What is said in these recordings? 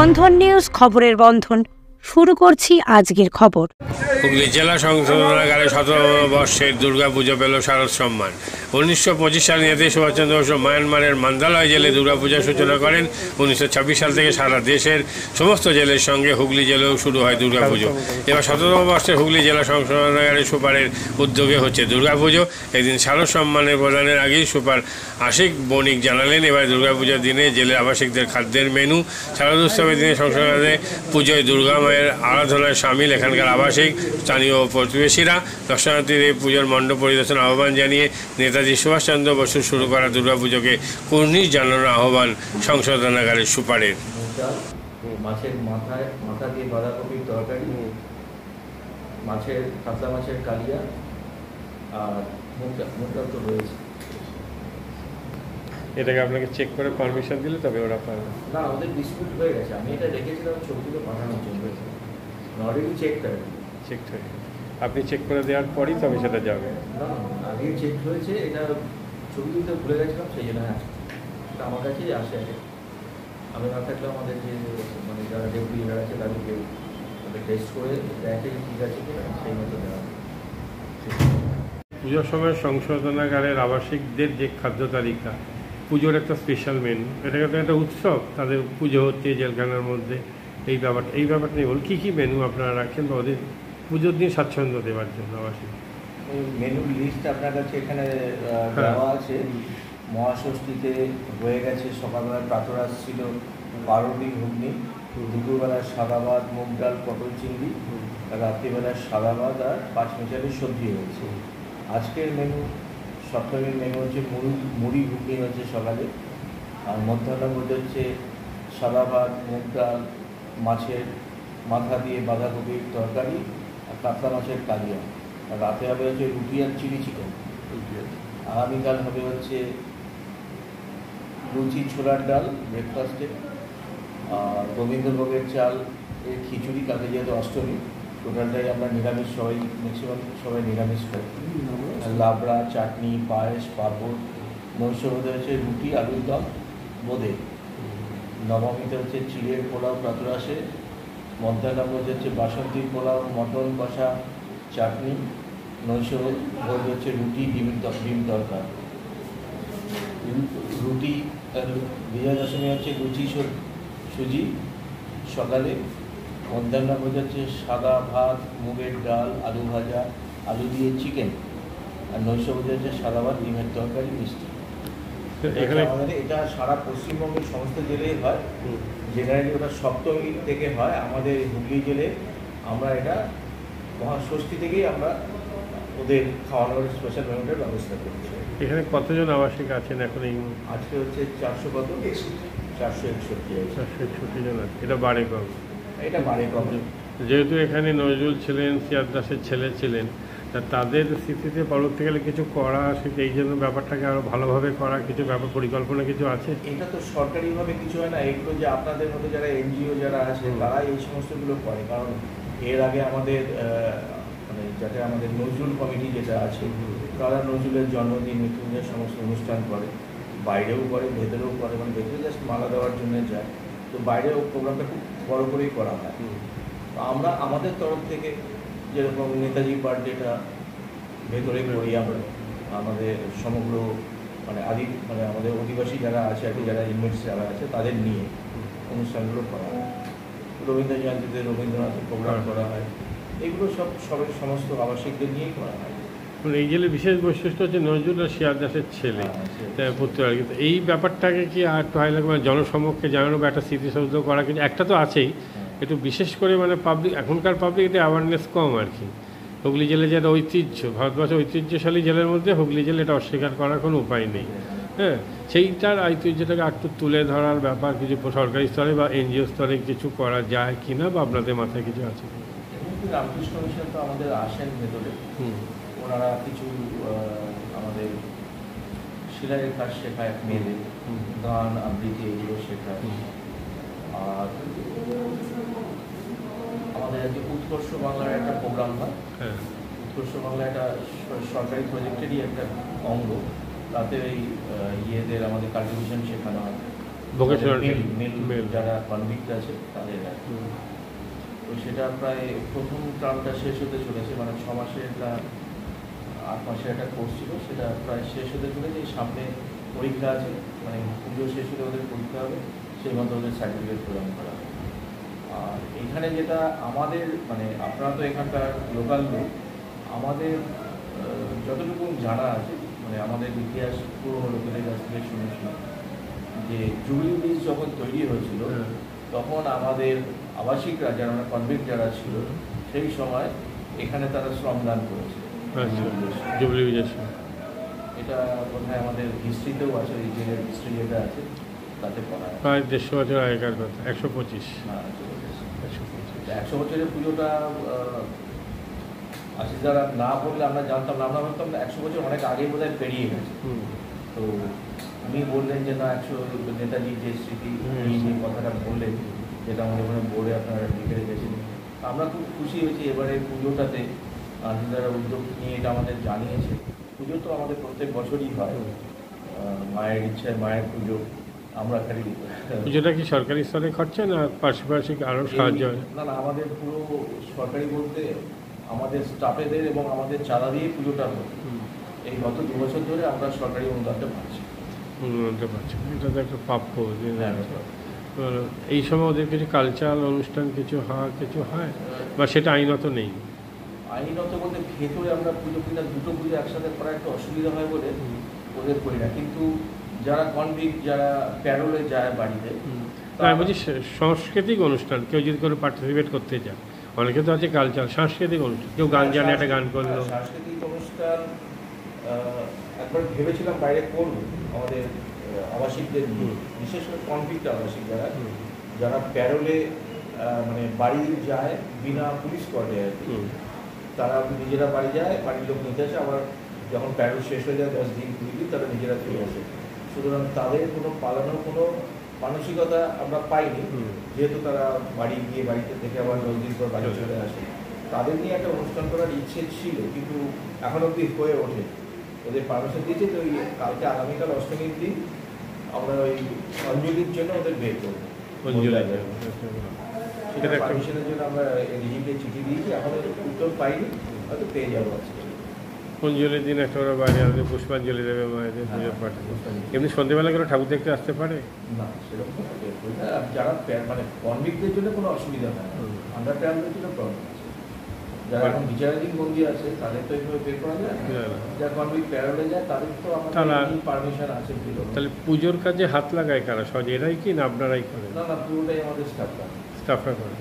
বন্ধন news, খবরের বন্ধন। শুরু করছি আজকের খবর। হুগলি জেলা সংশোধনাগারে 17 বর্ষের দুর্গাপুজো পেল শারদ সম্মান। 1925 সালে নেতাজি সুভাষচন্দ্র বসু মায়ানমারের মান্দালয় জেলে দুর্গাপূজার সূচনা করেন। 1926 সাল থেকে সারা দেশের সমস্ত জেলের সঙ্গে হুগলি জেলেও শুরু হয় দুর্গাপুজো। এবার 17তম বর্ষে হুগলি জেলা সংশোধনাগারে সুপারের উদ্যোগে হচ্ছে দুর্গাপুজো। এদিন শারদ সম্মানের প্রদানের আগেই সুপার আশিক বণিক জানালেন, এবার দুর্গাপূজার দিনে জেলের আবাসিকদের খাদ্যের মেনু। শারদ উৎসবের দিনে সংশোধনাগারে পুজোয় দুর্গা মায়ের আরাধনায় সামিল এখানকার আবাসিক, স্থানীয় প্রতিবেশীরা। দর্শনার্থীদের এই পুজোর মণ্ডপ পরিদর্শন আহ্বান জানিয়ে নেতাজি সুভাষচন্দ্র বসু শুরু করা দুর্গাপুজোকে কুর্নিশ জানানোর আহ্বান সংশোধনাগারের সুপারের। মাছের মাথা দিয়ে বাঁধাকপির তরকারি, কাতলা মাছের কালিয়া আর মুগডাল তো রয়েছে। এটাকে আপনাকে চেক করে পারমিশন দিলে তবে ওরা পারবে না, আমাদের ডিসপিউট হয়ে গেছে। আমি এটা রেখেছিলাম ছবিগুলো পাঠানোর জন্য, অলরেডি চেক করে আপনি চেক করে দেওয়ার পরই তবে সেটা যাবে। না, আগেই চেক হয়েছে, এটা ছবি তুলতে ভুলে গেছিলাম, সেই জন্য এটা আমার কাছেই আসে আগে। আমি না থাকলে আমাদের যে মানে যারা ডেপুটি যারা আছে তাদেরকে টেস্ট করে দেখে ঠিক আছে কিনা সেই মতো দেওয়া। পুজোর সময় সংশোধনাগারের আবাসিকদের যে খাদ্য তালিকা, পুজোর একটা স্পেশাল মেনু, এটা তো একটা উৎসব, তাদের পুজো হচ্ছে জেলখানার মধ্যে, এই ব্যাপারটা নিয়ে বলুন, কী কী মেনু আপনারা রাখেন বা ওদের পুজোর দিন স্বাচ্ছন্দ্য দেওয়ার জন্য আবাসিক? মেনুর লিস্ট আপনার কাছে এখানে দেওয়া আছে। মহাষষ্ঠীতে হয়ে গেছে, সকালবেলা প্রাতরাশ ছিল পাউরুটি ঘুগনি, দুপুরবেলা সাদা ভাত মুগ ডাল পটল চিংড়ি, রাত্রিবেলা সাদা ভাত আর পাঁচমিশালি সবজি হয়েছে। আজকের মেনু, সপ্তমীর মেনু হচ্ছে মুড়ি ঘুগনি হচ্ছে সকালে, আর মধ্যাহ্নের মধ্যে হচ্ছে সাদা ভাত মুগ ডাল, মাছের মাথা দিয়ে বাঁধাকপির তরকারি আর কাতলা মাছের কালিয়া। আর রাতে হবে হচ্ছে রুটি আর চিলি চিকেন। আগামীকাল হবে হচ্ছে লুচি ছোলার ডাল ব্রেকফাস্টে, আর রবীন্দ্রভোগের চাল এর খিচুড়ি, কালকে যেহেতু অষ্টমী টোটালটাই আমরা নিরামিষ, ম্যাক্সিমাম সবাই নিরামিষ খাই। লাবড়া, চাটনি, পায়েস, পাঁপড়। নৈশভোজে হচ্ছে রুটি আলুর দম বোঁদে। নবমীতে হচ্ছে চিড়ের পোলাও প্রাতরাশে। মধ্যাহ্নভোজ হচ্ছে বাসন্তী পোলাও, মটন কষা, চাটনি। নৈশভোজ হচ্ছে রুটি ডিম তরকা। রুটি বিজয়া দশমী হচ্ছে লুচি সুজি সকালে। মধ্যাহ্নভোজ হচ্ছে সাদা ভাত মুগের ডাল আলু ভাজা আলু দিয়ে চিকেন। আর নৈশভোজ হচ্ছে সাদা ভাত ডিমের তরকারি মিষ্টি। আমাদের এটা সারা পশ্চিমবঙ্গের সমস্ত জেলেই হয়, জেনারেলি ওটা সপ্তমী থেকে হয়। আমাদের হুগলি জেলে আমরা এটা মহাষষ্ঠী থেকেই আমরা ওদের খাওয়ানোর স্পেশাল মেনুটার ব্যবস্থা করছি। এখানে কতজন আবাসিক আছেন এখন? এই আজকে হচ্ছে 461 জন আছে। এটা বাড়ে কম? এটা বাড়ে কম। যেহেতু এখানে নজরুল ছিলেন, সিয়াদ দাসের ছেলে ছিলেন, তা তাদের স্মৃতিতে পরবর্তীকালে কিছু করা, সেটা এই জন্য ব্যাপারটাকে আরও ভালোভাবে করা কিছু ব্যাপার পরিকল্পনা কিছু আছে? এটা তো সরকারিভাবে কিছু হয় না, এগুলো যে আপনাদের মতো যারা এনজিও যারা আছে তারা এই সমস্তগুলো করে। কারণ এর আগে আমাদের মানে যাতে আমাদের নজরুল কমিটি যেটা আছে তারা নজরুলের জন্মদিন মৃত্যুদিনের সমস্ত অনুষ্ঠান করে, বাইরেও করে ভেতরেও করে। মানে ভেতরে জাস্ট মালা দেওয়ার জন্য যায়, তো বাইরেও প্রোগ্রামটা খুব বড় করেই করা হয়। তো আমরা আমাদের তরফ থেকে যেরকম নেতাজি বার্থডেটা ভেতরে করি আমরা, আমাদের সমগ্র মানে আমাদের অধিবাসী যারা আছে আর কি, যারা ইনভেস্ট যারা আছে তাদের নিয়ে অনুষ্ঠানগুলো করা হয়। রবীন্দ্র জয়ন্তীতে রবীন্দ্রনাথের প্রোগ্রাম করা হয়। এগুলো সমস্ত আবাসিকদের নিয়েই করা হয়। এই জেলে বিশেষ বৈশিষ্ট্য হচ্ছে নজরুল আর সিয়াদ দাসের ছেলে পুত্র আর কি। এই ব্যাপারটাকে কি আর একটু হাইলাইট মানে জনসমক্ষে জানানো বা একটা স্মৃতিসৌধ করা, কিন্তু একটা তো আছেই, একটু বিশেষ করে মানে পাবলিক, এখনকার পাবলিক এটা অ্যাওয়ারনেস কম আর কি। হুগলি জেলে যে একটা ঐতিহ্য, ভারতবর্ষের ঐতিহ্যশালী জেলের মধ্যে হুগলি জেলে এটা অস্বীকার করার কোনো উপায় নেই। হ্যাঁ, সেইটার ঐতিহ্যটাকে একটু তুলে ধরার ব্যাপার কিছু সরকারি স্তরে বা এনজিও স্তরে কিছু করা যায় কিনা, বা আপনাদের মাথায় কিছু আছে? রামকৃষ্ণ মিশন তো আমাদের আসেন ভেতরে, ওনারা কিছু আমাদের সেলাইয়ের কাজ শেখায়, মেয়েদের গান আবৃত্তি এগুলো শেখায়। আর আমাদের যে উৎকর্ষ বাংলার একটা প্রোগ্রাম হয়, উৎকর্ষ বাংলা একটা সরকারি প্রজেক্টেরই একটা অঙ্গ। তাতে এই ইয়েদের আমাদের কাল্টিভেশন শেখানো হয়, ভোকেশনাল মেল যারা কনভিক্ট আছে তাদের আর কি। তো সেটা প্রায় প্রথম টার্মটা শেষ হতে চলেছে, মানে 6 মাসের একটা 8 মাসের একটা কোর্স ছিল, সেটা প্রায় শেষ হতে চলেছে। এই সামনে পরীক্ষা আছে, মানে পুজো শেষ হলে ওদের পরীক্ষা হবে, সেই মতো ওদের সার্টিফিকেট প্রদান করা হবে। আর এখানে যেটা আমাদের, মানে আপনারা তো এখানকার লোকাল লোক, আমাদের যতটুকু জানা আছে, মানে আমাদের ইতিহাস পুরোনো লোকেদের কাছ থেকে শুনেছিলাম যে জুবিলি ব্রিজ যখন তৈরি হয়েছিল তখন আমাদের আবাসিকরা যারা কনভিক্ট যারা ছিল সেই সময় এখানে তারা শ্রমদান করেছিল। জুবিলি ব্রিজের এটা বোধহয় আমাদের হিস্ট্রিতেও আছে, এই জেলের হিস্ট্রি যেটা আছে তাতে পড়া হয়। প্রায় 150 বছর আগেকার কথা, 125। 100 বছরের পুজোটা আশিস দ্বারা না বললে আমরা জানতাম না, আমরা ভাবতাম 100 বছর অনেক আগে বোধহয় পেরিয়ে গেছে। তো উনি বললেন যে না, 100 নেতাজির যে স্মৃতি যে কথাটা বললেন, যেটা আমাদের ওখানে বোর্ডে আপনারা লিখে রেখেছেন, আমরা খুব খুশি হয়েছি এবারে পুজোটাতে আশিস দ্বারা উদ্যোগ নিয়ে এটা আমাদের জানিয়েছে। পুজো তো আমাদের প্রত্যেক বছরই হয়, মায়ের ইচ্ছায় মায়ের পুজো আমরা খালি। পুজোটা কি সরকারি স্তরে খরচা না পারিপার্শ্বিক আরও সাহায্য হয়? না না, আমাদের পুরো সরকারি বলতে আমাদের স্টাফেদের এবং আমাদের চাঁদা দিয়ে পুজোটা হয়। এই গত 2 বছর ধরে আমরা সরকারি অনুদানটা পাচ্ছি। অনুদানটা পাচ্ছি, এটা তো একটা প্রাপ্য। এই সময় ওদের কিছু কালচারাল অনুষ্ঠান কিছু হয় বা সেটা আইনত নেই? আইনত বলতে ভেতরে আমরা পুজো কিনা দুটো পুজো একসাথে করা একটা অসুবিধা হয় বলে ওদের করি না, কিন্তু যারা কনভিক্ট যারা প্যারোলে যায় বাড়িতে, আমি বলছি সাংস্কৃতিক অনুষ্ঠান কেউ যদি কোনো পার্টিসিপেট করতে চায়, অনেকে তো আছে কালচার সাংস্কৃতিক অনুষ্ঠান, কেউ গান জানে একটা গান করলো। সাংস্কৃতিক অনুষ্ঠান একবার ভেবেছিলাম বাইরে করব আমাদের আবাসিকদের নিয়ে, বিশেষ করে কনভিক্ট আবাসিক যারা প্যারোলে মানে বাড়ি যায় বিনা পুলিশ কোয়ার্টে আর কি, তারা নিজেরা বাড়ি যায়, বাড়ির লোক নিতে আসে, আবার যখন প্যারোল শেষ হয়ে যায় 10 দিন 20 দিন তারা নিজেরা ফিরে আসে। সুতরাং তাদের কোনো পালানোর কোনো মানসিকতা আমরা পাইনি, যেহেতু তারা বাড়ি গিয়ে বাড়িতে থেকে আবার 10 দিন পর বাড়ি চলে আসে। তাদের নিয়ে একটা অনুষ্ঠান করার ইচ্ছে ছিল, কিন্তু এখন অব্দি হয়ে ওঠে। ওদের পারমিশন দিয়েছে, তো ওই কালকে আগামীকাল অষ্টমীর দিন আমরা ওই অঞ্জলির জন্য ওদের বের করবো। পারমিশনের জন্য আমরা ডিজিকে চিঠি দিয়েছি, এখন উত্তর পাইনি, হয়তো পেয়ে যাবো আজকে। অঞ্জলির দিন একটা ওরা বাইরে আসবে, পুষ্পাঞ্জলি দেবে মায়েদের পুজোর পাঠে। এমনি সন্ধ্যেবেলা করে ঠাকুর দেখতে আসতে পারে না, সেরকম যারা মানে কনভিক্টদের জন্য কোনো অসুবিধা হয় না, আন্ডার ট্রায়ালের জন্য প্রবলেম আছে। যারা এখন বিচারাধীন বন্দী আছে তাদের তো এইভাবে বের করা যায় না, যারা কনভিক্ট প্যারোলে যায় তাদের তো আমাদের পারমিশন আছে। তাহলে পুজোর কাজে হাত লাগায় কারা? সহজে এরাই কি না আপনারাই করেন? না না, পুরোটাই আমাদের স্টাফরা করে।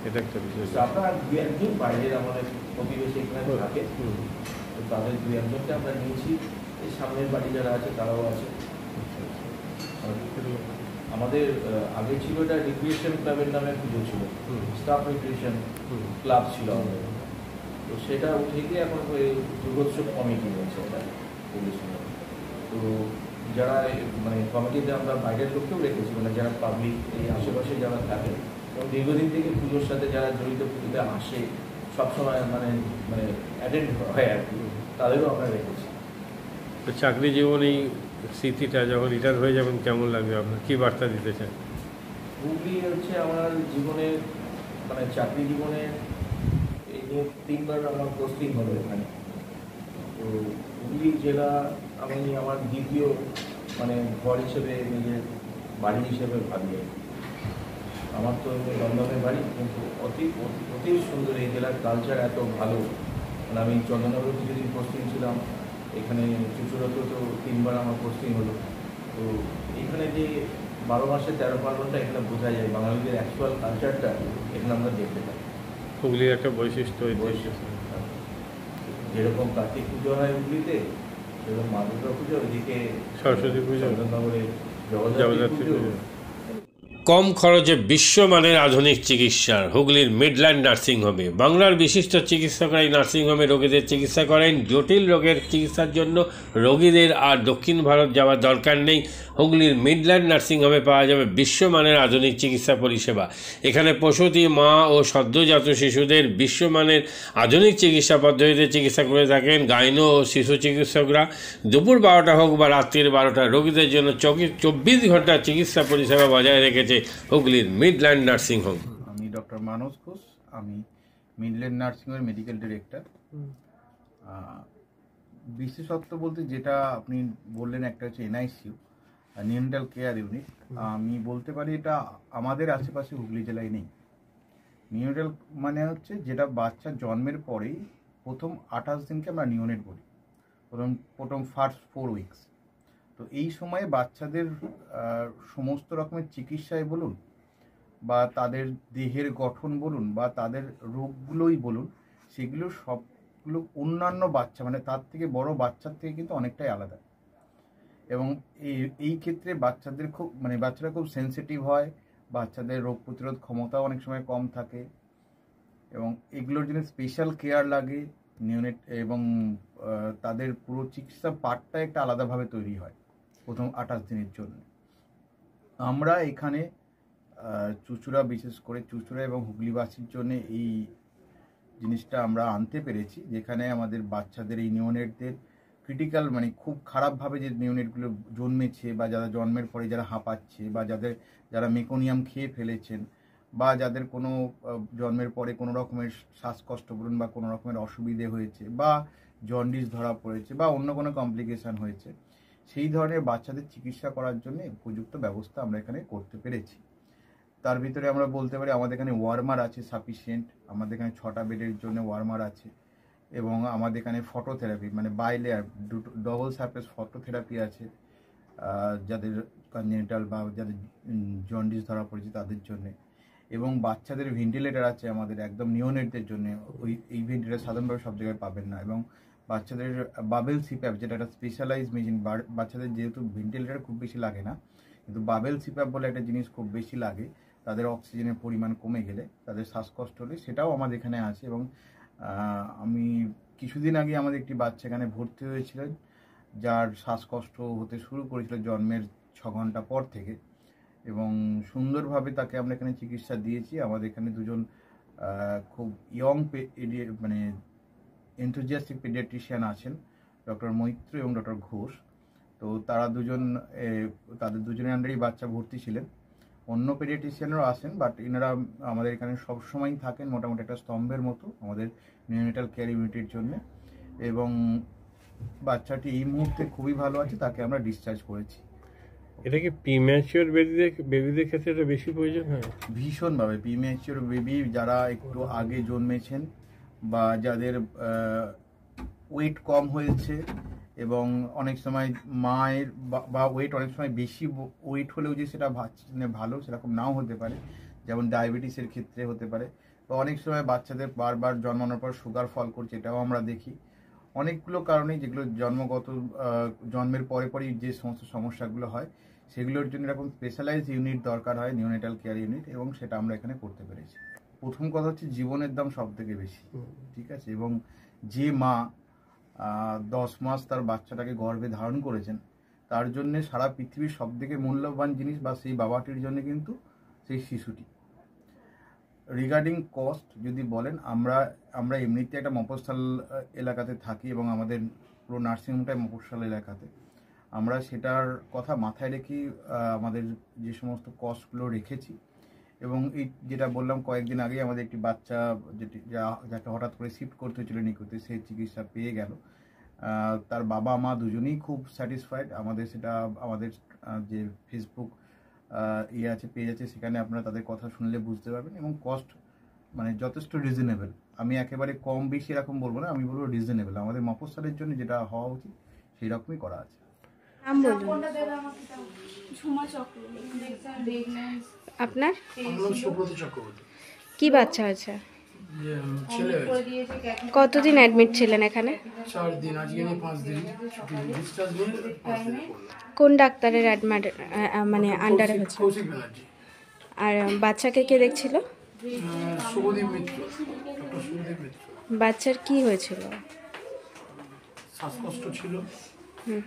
এটা একটা বিষয়। স্টাফরা 2-1 বাইরের আমাদের প্রতিবেশী এখানে থাকে, তো তাদের 2-1জনকে আমরা নিয়েছি। এই সামনের বাড়ি যারা আছে তারাও আছে। আমাদের আগে ছিল এটা রিক্রিয়েশন ক্লাবের নামে পুজো ছিল, স্টাফ রিক্রিয়েশন ক্লাব ছিল আমাদের। তো সেটা উঠে গিয়ে এখন ওই দুর্গোৎসব কমিটি হয়েছে এটা পুলিশ। তো যারা মানে কমিটিতে আমরা বাইরের লোককেও রেখেছি, মানে যারা পাবলিক এই আশেপাশে যারা থাকে এবং দীর্ঘদিন থেকে পুজোর সাথে যারা জড়িত, পুজোতে আসে সবসময় মানে মানে অ্যাটেন্ড হয় আর কি, তাদেরও আমরা রেখেছি। তো চাকরি জীবন এই স্মৃতিটা যখন রিটায়ার হয়ে যাবেন কেমন লাগবে আপনার, কী বার্তা দিতে চান? হুগলি হচ্ছে আমার জীবনের মানে চাকরি জীবনে এই নিয়ে 3বার আমার পোস্টিং হলো এখানে। তো হুগলি জেলা আমি আমার দ্বিতীয় মানে ঘর হিসেবে, নিজের বাড়ি হিসেবে ভাবি। আমার তো দমদমে বাড়ি, কিন্তু অতি সুন্দর এই জেলার কালচার এত ভালো। মানে আমি চন্দননগরে কিছুদিন পোস্টিং ছিলাম, এখানে চুচুড়াতেও তো 3বার আমার পোস্টিং হলো। তো এখানে যে 12 মাসে 13 পার্বণটা এখানে বোঝা যায়, বাঙালিদের অ্যাকচুয়াল কালচারটা এখানে আমরা দেখতে পাই। হুগলির একটা বৈশিষ্ট্য, যেরকম কার্তিক পুজো হয় হুগলিতে, সেরকম মা দুর্গা পুজো, ওইদিকে সরস্বতী পুজো, চন্দননগরে জগদ্ধাত্রী পুজো। কম খরচে বিশ্বমানের আধুনিক চিকিৎসার হুগলির মিডল্যান্ড নার্সিংহোমে বাংলার বিশিষ্ট চিকিৎসকরা এই নার্সিংহোমে রোগীদের চিকিৎসা করেন। জটিল রোগের চিকিৎসার জন্য রোগীদের আর দক্ষিণ ভারত যাওয়ার দরকার নেই। হুগলির মিডল্যান্ড নার্সিংহোমে পাওয়া যাবে বিশ্বমানের আধুনিক চিকিৎসা পরিষেবা। এখানে প্রসূতি, মা ও সদ্যজাত শিশুদের বিশ্বমানের আধুনিক চিকিৎসা পদ্ধতিতে চিকিৎসা করে থাকেন গাইনো ও শিশু চিকিৎসকরা। দুপুর 12টা হোক বা রাত্রির 12টা, রোগীদের জন্য 24 ঘন্টা চিকিৎসা পরিষেবা বজায় রেখেছে হুগলির মিডল্যান্ড নার্সিংহোম। আমি ডক্টর মানস ঘোষ, আমি মিডল্যান্ড নার্সিংহোমের মেডিকেল ডিরেক্টর। বিশেষত্ব বলতে যেটা আপনি বললেন, একটা হচ্ছে এনআইসিইউ, নিউনেটাল কেয়ার ইউনিট। আমি বলতে পারি এটা আমাদের আশেপাশে হুগলি জেলায় নেই। নিউনেটাল মানে হচ্ছে যেটা বাচ্চা জন্মের পরেই প্রথম 28 দিনকে আমরা নিউনেট বলি, প্রথম ফার্স্ট 4 উইকস। তো এই সময়ে বাচ্চাদের সমস্ত রকমের চিকিৎসায় বলুন বা তাদের দেহের গঠন বলুন বা তাদের রোগগুলোই বলুন, সেগুলো সবগুলো অন্যান্য বাচ্চা মানে তার থেকে বড় বাচ্চার থেকে কিন্তু অনেকটাই আলাদা। এবং এই ক্ষেত্রে বাচ্চারা খুব সেন্সিটিভ হয়, বাচ্চাদের রোগ প্রতিরোধ ক্ষমতাও অনেক সময় কম থাকে এবং এগুলোর জন্য স্পেশাল কেয়ার লাগে নিউনেট, এবং তাদের পুরো চিকিৎসা পার্টটা একটা আলাদাভাবে তৈরি হয় প্রথম 28 দিনের জন্য। আমরা এখানে চুঁচুড়া, বিশেষ করে চুঁচুড়া এবং হুগলিবাসীর জন্য এই জিনিসটা আমরা আনতে পেরেছি, যেখানে আমাদের বাচ্চাদের এই নিউনেটদের ক্রিটিক্যাল মানে খুব খারাপভাবে যে নিউনেটগুলো জন্মেছে বা যারা জন্মের পরে যারা হাঁপাচ্ছে বা যারা মেকোনিয়াম খেয়ে ফেলেছেন বা যাদের কোনো জন্মের পরে কোনো রকমের শ্বাসকষ্ট বলুন বা কোনো রকমের অসুবিধে হয়েছে বা জন্ডিস ধরা পড়েছে বা অন্য কোনো কমপ্লিকেশান হয়েছে, সেই ধরনের বাচ্চাদের চিকিৎসা করার জন্য উপযুক্ত ব্যবস্থা আমরা এখানে করতে পেরেছি। তার ভিতরে আমরা বলতে পারি আমাদের এখানে ওয়ার্মার আছে সাফিসিয়েন্ট, আমাদের এখানে 6টা বেডের জন্য ওয়ার্মার আছে এবং আমাদের এখানে ফটোথেরাপি মানে বাইলেয়ার ডবল সারফেস ফটোথেরাপি আছে যাদের কনজেনিটাল বা যাদের জন্ডিস ধরা পড়েছে তাদের জন্যে, এবং বাচ্চাদের ভেন্টিলেটর আছে আমাদের একদম নিওনেটদের জন্য। এই ভেন্টিলেটর সাধারণভাবে সব জায়গায় পাবেন না, এবং বাচ্চাদের বাবেল সিপ্যাপ যেটা একটা স্পেশালাইজ মেশিন, বাচ্চাদের যেহেতু ভেন্টিলেটর খুব বেশি লাগে না, কিন্তু বাবেল সিপ্যাপ বলে একটা জিনিস খুব বেশি লাগে, তাদের অক্সিজেনের পরিমাণ কমে গেলে, তাদের শ্বাসকষ্ট হলে, সেটাও আমাদের এখানে আছে। এবং আমি কিছুদিন আগে আমাদের একটি বাচ্চা এখানে ভর্তি হয়েছিলেন যার শ্বাসকষ্ট হতে শুরু করেছিল জন্মের 6 ঘন্টা পর থেকে, এবং সুন্দরভাবে তাকে আমরা এখানে চিকিৎসা দিয়েছি। আমাদের এখানে দুজন খুব ইয়ং মানে এনথুজিয়াস্টিক পেডিয়াট্রিশিয়ান আছেন, ডক্টর মৈত্র এবং ডক্টর ঘোষ। তো তাদের দুজনের আন্ডারেই বাচ্চা ভর্তি ছিলেন। অন্য পেডিয়াট্রিশিয়ানরাও আসেন, বাট এনারা আমাদের এখানে সবসময়ই থাকেন মোটামুটি একটা স্তম্ভের মতো আমাদের নিউনেটাল কেয়ার ইউনিটের জন্য। এবং বাচ্চাটি এই মুহূর্তে খুবই ভালো আছে, তাকে আমরা ডিসচার্জ করেছি। এটা কি প্রিম্যাচিওর বেবিদের ক্ষেত্রে এটা বেশি প্রয়োজন হয়? ভীষণভাবে প্রিম্যাচিওর বেবি যারা একটু আগে জন্মেছেন বা যাদের ওয়েট কম হয়েছে, এবং অনেক সময় মায়ের বা ওয়েট অনেক সময় বেশি ওয়েট হলেও যে সেটা ভালো সেরকম নাও হতে পারে, যেমন ডায়াবেটিসের ক্ষেত্রে হতে পারে, বা অনেক সময় বাচ্চাদের বারবার জন্মানোর পর সুগার ফল করছে, এটাও আমরা দেখি। অনেকগুলো কারণেই যেগুলো জন্মের পরেই যে সমস্ত সমস্যাগুলো হয় সেগুলোর জন্য এরকম স্পেশালাইজ ইউনিট দরকার হয়, নিউনেটাল কেয়ার ইউনিট, এবং সেটা আমরা এখানে করতে পেরেছি। প্রথম কথা হচ্ছে জীবনের দাম সব থেকে বেশি, ঠিক আছে, এবং যে মা 10 মাস তার বাচ্চাটাকে গর্ভে ধারণ করেছেন, তার জন্য সারা পৃথিবীর সব থেকে মূল্যবান জিনিস বা সেই বাবাটির জন্য কিন্তু সেই শিশুটি। রিগার্ডিং কস্ট যদি বলেন, আমরা এমনিতে একটা মফস্বল এলাকাতে থাকি এবং আমাদের পুরো নার্সিংহোমটাই মফস্বল এলাকাতে। আমরা সেটার কথা মাথায় রেখে আমাদের যে সমস্ত কস্টগুলো রেখেছি, এবং এই যেটা বললাম কয়েকদিন আগেই আমাদের একটি বাচ্চা যাকে হঠাৎ করে শিফট করতে হয়েছিল নিকুতে, সেই চিকিৎসা পেয়ে গেল। তার বাবা মা দুজনেই খুব স্যাটিসফাইড। আমাদের যে ফেসবুক আছে, পেজ আছে, সেখানে আপনারা তাদের কথা শুনলে বুঝতে পারবেন। এবং কস্ট মানে যথেষ্ট রিজনেবল, আমি একেবারে কম বেশি এরকম বলবো না, আমি বলবো রিজনেবল। আমাদের মফস্বলের জন্য যেটা হওয়া উচিত সেই রকমই করা আছে। আপনার কি বাচ্চা আছে? কতদিন অ্যাডমিট ছিলেন এখানে? 4 দিন, আজকে 5 দিন। কোন ডাক্তারের মানে আন্ডারে হচ্ছে? কৌশিক ব্যানার্জি। আর বাচ্চাকে কে দেখছিল? শুভদীপ মিত্র, ডক্টর শুভদীপ মিত্র। বাচ্চার কি হয়েছিল? শ্বাসকষ্ট ছিল, হুম।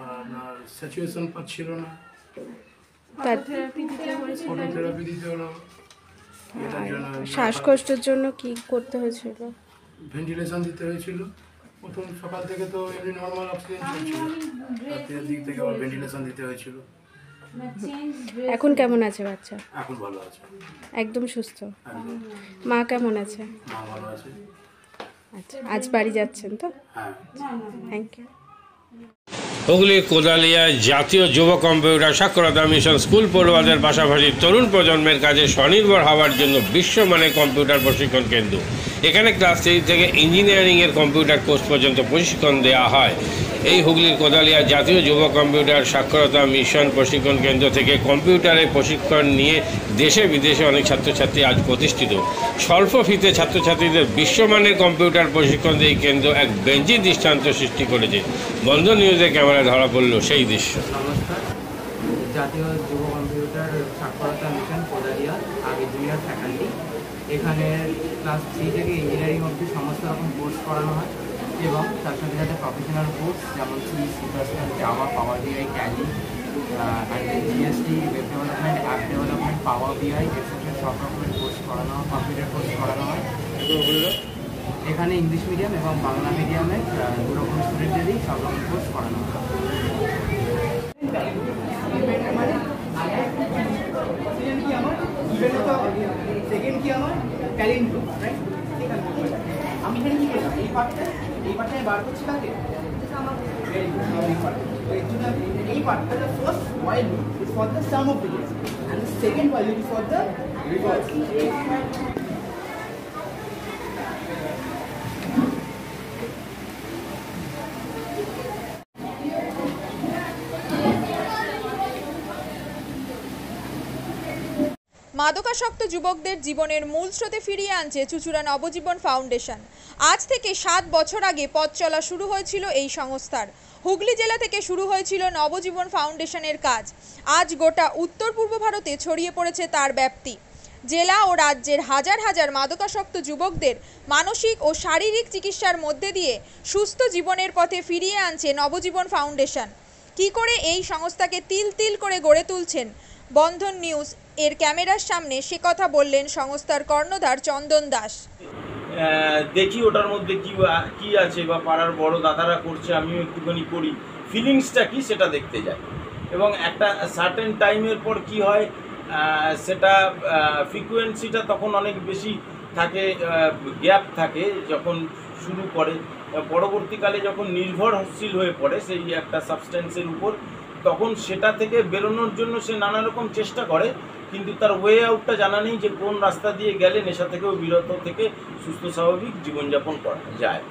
আর স্যাচুয়েশন পাচ্ছিল না, তার- ফটোথেরাপি দিতে হলো। এটার জন্য শ্বাসকষ্টের জন্য কি করতে হয়েছিল? ভেন্টিলেশন দিতে হয়েছিল। প্রথম সকাল থেকে তো এমনি নর্মাল অক্সিজেন চলছিল, রাতের দিক থেকে আবার ভেন্টিলেশন দিতে হয়েছিল। এখন কেমন আছে বাচ্চা? এখন ভালো আছে, একদম সুস্থ। একদম। মা কেমন আছে? মা ভালো আছে। আচ্ছা, আজ বাড়ি যাচ্ছেন তো? হ্যাঁ। Thank you. হুগলির কোদালিয়া জাতীয় যুব কম্পিউটার সাক্ষরতা মিশন স্কুল পড়ুয়াদের পাশাপাশি তরুণ প্রজন্মের কাজে স্বনির্ভর হওয়ার জন্য বিশ্বমানের কম্পিউটার প্রশিক্ষণ কেন্দ্র। এখানে ক্লাস 3 থেকে ইঞ্জিনিয়ারিংয়ের কম্পিউটার কোর্স পর্যন্ত প্রশিক্ষণ দেওয়া হয়। এই হুগলির কোদালিয়া জাতীয় যুব কম্পিউটার সাক্ষরতা মিশন প্রশিক্ষণ কেন্দ্র থেকে কম্পিউটারের প্রশিক্ষণ নিয়ে দেশে বিদেশে অনেক ছাত্রছাত্রী আজ প্রতিষ্ঠিত। স্বল্প ফিতে ছাত্রছাত্রীদের বিশ্বমানের কম্পিউটার প্রশিক্ষণ দিয়ে এই কেন্দ্র এক বেঞ্জি দৃষ্টান্ত সৃষ্টি করেছে। বন্ধন নিউজের ক্যামেরায় ধরা পড়ল সেই দৃশ্য। নমস্কার, জাতীয় যুব কম্পিউটার সাক্ষরতা মিশন কোদালিয়া, আগে জুনিয়র ফ্যাকাল্টি। এখানে ক্লাস 3 থেকে ইঞ্জিনিয়ারিং অবধি সমস্ত রকম কোর্স করানো হয় এবং তার সাথে সাথে প্রফেশনাল কোর্স যেমন সি++, Java, power BI, Tally, GST, web development, app development, power BI etcetera সব রকমের কোর্স করানো হয়, কম্পিউটার কোর্স করানো হয়। এখানে ইংলিশ মিডিয়াম এবং বাংলা মিডিয়ামে দুরকম স্টুডেন্টদেরই সব রকম কোর্স করানো হয়। সেকেন্ড কি আমার ট্যালেন্ট গ্রুপ, রাইট? আমি এখানে কি করলাম, এই পার্টটা আমি বার করছি কাকে, এই পার্টটা the first while loop is for the sum of digits and the second while loop is for the reverse. মাদকাসক্ত যুবকদের জীবনের মূল স্রোতে ফিরিয়ে আনছে চুঁচুড়া নবজীবন ফাউন্ডেশন। আজ থেকে 7 বছর আগে পথ চলা শুরু হয়েছিল এই সংস্থার। হুগলি জেলা থেকে শুরু হয়েছিল নবজীবন ফাউন্ডেশনের কাজ। আজ গোটা উত্তর পূর্ব ভারতে ছড়িয়ে পড়েছে তার ব্যাপ্তি। জেলা ও রাজ্যের হাজার হাজার মাদকাসক্ত যুবকদের মানসিক ও শারীরিক চিকিৎসার মধ্যে দিয়ে সুস্থ জীবনের পথে ফিরিয়ে আনছে নবজীবন ফাউন্ডেশন। কি করে এই সংস্থাকে তিল তিল করে গড়ে তুলছেন বন্ধন নিউজ এর ক্যামেরার সামনে, সে কথা বললেন সংস্থার কর্ণধার চন্দন দাস। দেখি ওটার মধ্যে কি আছে বা পাড়ার বড় দাদারা করছে, আমিও একটুখানি করি, ফিলিংসটা কি সেটা দেখতে যাই। এবং একটা সার্টেন টাইমের পর কি হয়, সেটা ফ্রিকোয়েন্সিটা তখন অনেক বেশি থাকে, গ্যাপ থাকে যখন শুরু করে। পরবর্তীকালে যখন নির্ভরশীল হয়ে পড়ে সেই একটা সাবস্টেন্সের উপর, তখন সেটা থেকে বেরোনোর জন্য সে নানা রকম চেষ্টা করে, কিন্তু তার ওয়ে আউটটা জানা নেই যে কোন রাস্তা দিয়ে গেলে নেশা থেকেও বিরত থেকে সুস্থ স্বাভাবিক জীবনযাপন করা যায়।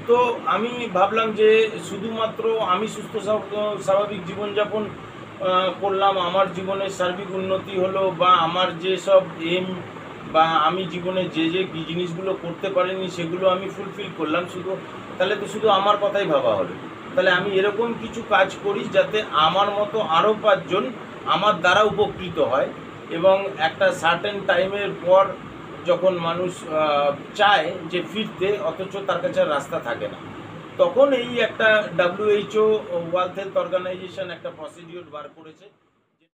তো আমি ভাবলাম যে শুধুমাত্র আমি সুস্থ স্বাভাবিক জীবনযাপন করলাম, আমার জীবনের সার্বিক উন্নতি হলো, বা আমার যেসব এম বা আমি জীবনে যে জিনিসগুলো করতে পারিনি সেগুলো আমি ফুলফিল করলাম, তাহলে তো শুধু আমার কথাই ভাবা হলো। তাহলে আমি এরকম কিছু কাজ করি যাতে আমার মতো আরও 5 জন আমার দ্বারা উপকৃত হয়। এবং একটা সার্টেন টাইমের পর যখন মানুষ চায় যে ফিরতে, অথচ তার কাছে রাস্তা থাকে না, তখন এই একটা WHO ওয়ার্ল্ড হেলথ অর্গানাইজেশন একটা প্রসিডিওর বার করেছে।